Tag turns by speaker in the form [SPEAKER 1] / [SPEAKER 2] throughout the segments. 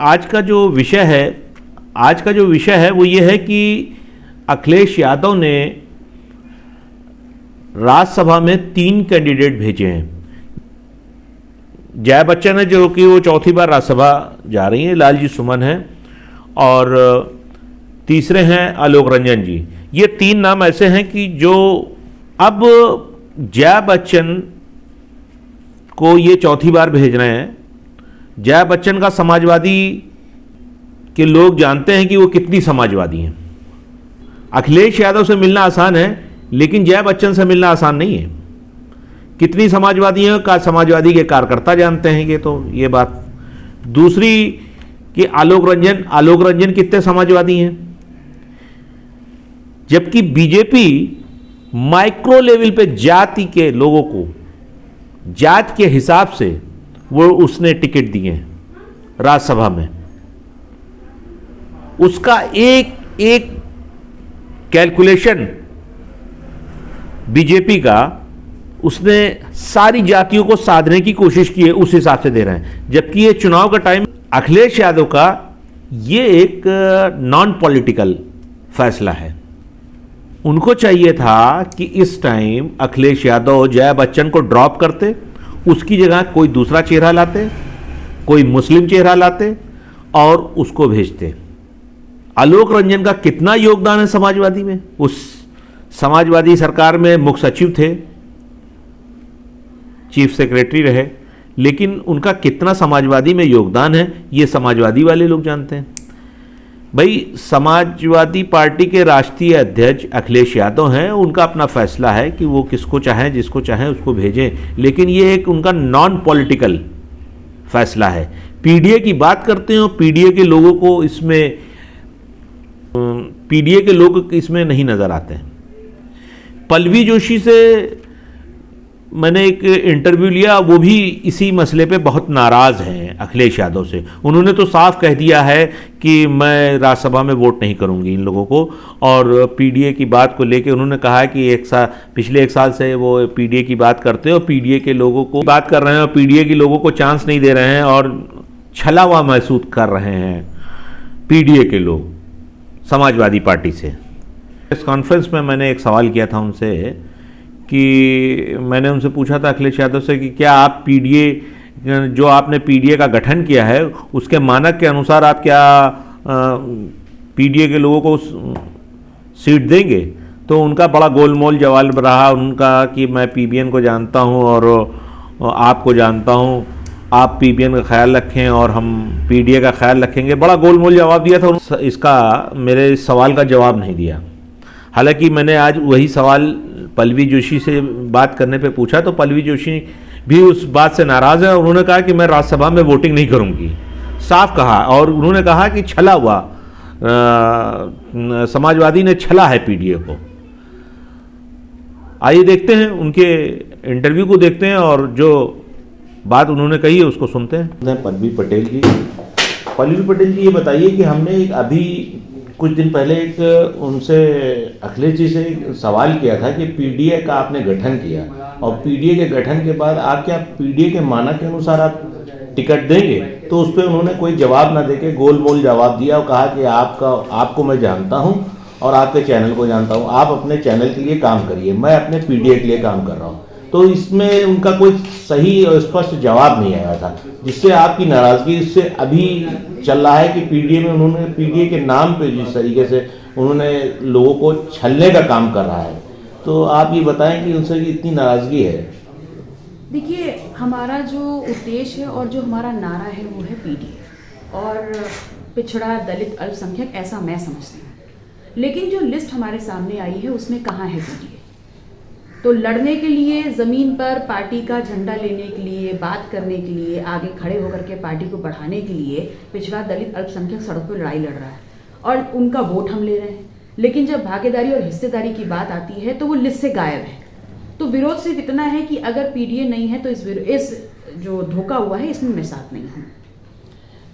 [SPEAKER 1] आज का जो विषय है वो ये है कि अखिलेश यादव ने राज्यसभा में 3 कैंडिडेट भेजे हैं। जया बच्चन है जो कि वो चौथी बार राज्यसभा जा रही हैं, लालजी सुमन है, और तीसरे हैं आलोक रंजन जी। ये 3 नाम ऐसे हैं कि जो अब जया बच्चन को ये चौथी बार भेज रहे हैं। जया बच्चन का समाजवादी के लोग जानते हैं कि वो कितनी समाजवादी हैं। अखिलेश यादव से मिलना आसान है, लेकिन जया बच्चन से मिलना आसान नहीं है। कितनी समाजवादी हैं का समाजवादी के कार्यकर्ता जानते हैं ये बात। दूसरी कि आलोक रंजन कितने समाजवादी हैं, जबकि बीजेपी माइक्रो लेवल पे जाति के लोगों को जात के हिसाब से वो उसने टिकट दिए हैं राज्यसभा में। उसका एक कैलकुलेशन बीजेपी का, उसने सारी जातियों को साधने की कोशिश की है, उस हिसाब से दे रहे हैं। जबकि ये चुनाव का टाइम अखिलेश यादव का ये एक नॉन पॉलिटिकल फैसला है। उनको चाहिए था कि इस टाइम अखिलेश यादव जया बच्चन को ड्रॉप करते, उसकी जगह कोई दूसरा चेहरा लाते, कोई मुस्लिम चेहरा लाते और उसको भेजते। आलोक रंजन का कितना योगदान है समाजवादी में? उस समाजवादी सरकार में मुख्य सचिव थे, चीफ सेक्रेटरी रहे, लेकिन उनका कितना समाजवादी में योगदान है ये समाजवादी वाले लोग जानते हैं। भाई, समाजवादी पार्टी के राष्ट्रीय अध्यक्ष अखिलेश यादव हैं, उनका अपना फैसला है कि वो किसको चाहें, जिसको चाहें उसको भेजें, लेकिन ये एक उनका नॉन पॉलिटिकल फैसला है। पीडीए की बात करते हो, पीडीए के लोग इसमें नहीं नजर आते हैं। पल्लवी जोशी से मैंने एक इंटरव्यू लिया, वो भी इसी मसले पे बहुत नाराज़ हैं अखिलेश यादव से। उन्होंने तो साफ कह दिया है कि मैं राज्यसभा में वोट नहीं करूंगी इन लोगों को, और पीडीए की बात को लेके उन्होंने कहा है कि पिछले 1 साल से वो पीडीए की बात करते हैं और पीडीए के लोगों को बात कर रहे हैं और पीडीए के लोगों को चांस नहीं दे रहे हैं और छला हुआ महसूस कर रहे हैं पीडीए के लोग समाजवादी पार्टी से। इस कॉन्फ्रेंस में मैंने एक सवाल किया था उनसे कि मैंने उनसे पूछा था अखिलेश यादव से कि क्या आप पीडीए, जो आपने पीडीए का गठन किया है, उसके मानक के अनुसार आप क्या पीडीए के लोगों को सीट देंगे? तो उनका बड़ा गोलमोल जवाब रहा उनका कि मैं पीबीएन को जानता हूं और आपको जानता हूं, आप पीबीएन का ख्याल रखें और हम पीडीए का ख्याल रखेंगे। बड़ा गोलमोल जवाब दिया था। इसका मेरे सवाल का जवाब नहीं दिया। हालांकि मैंने आज वही सवाल पल्लवी जोशी से बात करने पे पूछा तो पल्लवी जोशी भी उस बात से नाराज़ है। उन्होंने कहा कि मैं राज्यसभा में वोटिंग नहीं करूंगी, साफ कहा। और उन्होंने कहा कि छला हुआ समाजवादी ने छला है पीडीए को। आइए देखते हैं, उनके इंटरव्यू को देखते हैं और जो बात उन्होंने कही है उसको सुनते हैं। पल्लवी पटेल जी, ये बताइए कि हमने अभी कुछ दिन पहले एक उनसे अखिलेश जी से एक सवाल किया था कि पीडीए का आपने गठन किया और पीडीए के गठन के बाद आप क्या पीडीए के मानक के अनुसार आप टिकट देंगे? तो उस पर उन्होंने कोई जवाब ना देके गोलमोल जवाब दिया और कहा कि आपको मैं जानता हूं और आपके चैनल को जानता हूं, आप अपने चैनल के लिए काम करिए, मैं अपने पीडीए के लिए काम कर रहा हूँ। तो इसमें उनका कोई सही और स्पष्ट जवाब नहीं आया था, जिससे आपकी नाराजगी इससे अभी चल रहा है कि पीडीए में उन्होंने पीडीए के नाम पे जिस तरीके से उन्होंने लोगों को छलने का काम कर रहा है। तो आप ये बताएं कि उनसे इतनी नाराजगी है।
[SPEAKER 2] देखिए, हमारा जो उद्देश्य है और जो हमारा नारा है वो है पीडीए और पिछड़ा दलित अल्पसंख्यक, ऐसा मैं समझती हूँ। लेकिन जो लिस्ट हमारे सामने आई है उसमें कहाँ है पीडीए? तो लड़ने के लिए, ज़मीन पर पार्टी का झंडा लेने के लिए, बात करने के लिए, आगे खड़े होकर के पार्टी को बढ़ाने के लिए पिछड़ा दलित अल्पसंख्यक सड़क पर लड़ाई लड़ रहा है और उनका वोट हम ले रहे हैं। लेकिन जब भागीदारी और हिस्सेदारी की बात आती है तो वो लिस्ट से गायब है। तो विरोध सिर्फ इतना है कि अगर पीडीए नहीं है तो इस जो धोखा हुआ है इसमें मैं साथ नहीं हूँ।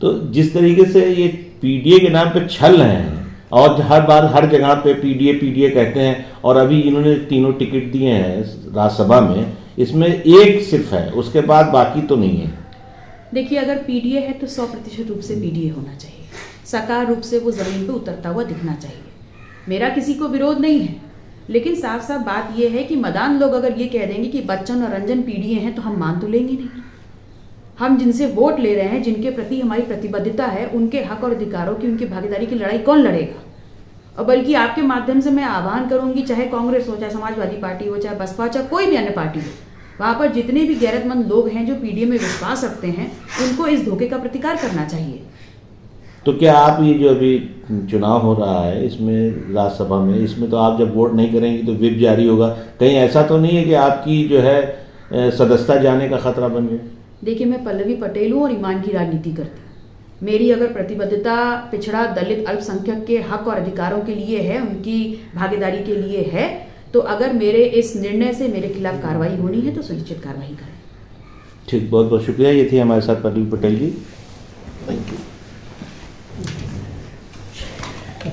[SPEAKER 1] तो जिस तरीके से ये पीडीए के नाम पे छल रहे हैं और हर बार हर जगह पे पीडीए कहते हैं, और अभी इन्होंने 3 टिकट दिए हैं राज्यसभा में, इसमें एक सिर्फ है, उसके बाद बाकी तो नहीं है।
[SPEAKER 2] देखिए, अगर पीडीए है तो 100% रूप से पीडीए होना चाहिए, साकार रूप से वो ज़मीन पे उतरता हुआ दिखना चाहिए। मेरा किसी को विरोध नहीं है, लेकिन साफ साफ बात यह है कि मदान लोग अगर ये कह देंगे कि बच्चन और रंजन पीडीए हैं तो हम मान तो लेंगे नहीं। हम जिनसे वोट ले रहे हैं, जिनके प्रति हमारी प्रतिबद्धता है, उनके हक और अधिकारों की, उनकी भागीदारी की लड़ाई कौन लड़ेगा? और बल्कि आपके माध्यम से मैं आह्वान करूंगी, चाहे कांग्रेस हो, चाहे समाजवादी पार्टी हो, चाहे बसपा, चाहे कोई भी अन्य पार्टी हो, वहाँ पर जितने भी गैरतमंद लोग हैं जो पीडीए में विश्वास रखते हैं, उनको इस धोखे का प्रतिकार करना चाहिए।
[SPEAKER 1] तो क्या आप ये जो अभी चुनाव हो रहा है इसमें राज्यसभा में, इसमें तो आप जब वोट नहीं करेंगे तो व्हिप जारी होगा, कहीं ऐसा तो नहीं है कि आपकी जो है सदस्यता जाने का खतरा बन जाए?
[SPEAKER 2] देखिए, मैं पल्लवी पटेल हूँ और ईमान की राजनीति करती हूँ। मेरी अगर प्रतिबद्धता पिछड़ा, दलित, अल्पसंख्यक के हक और अधिकारों के लिए है, उनकी भागीदारी के लिए है, तो अगर मेरे इस निर्णय से मेरे खिलाफ कार्रवाई होनी है तो सुनिश्चित कार्रवाई करें।
[SPEAKER 1] ठीक, बहुत बहुत शुक्रिया। ये थी हमारे साथ पल्लवी पटेल जी।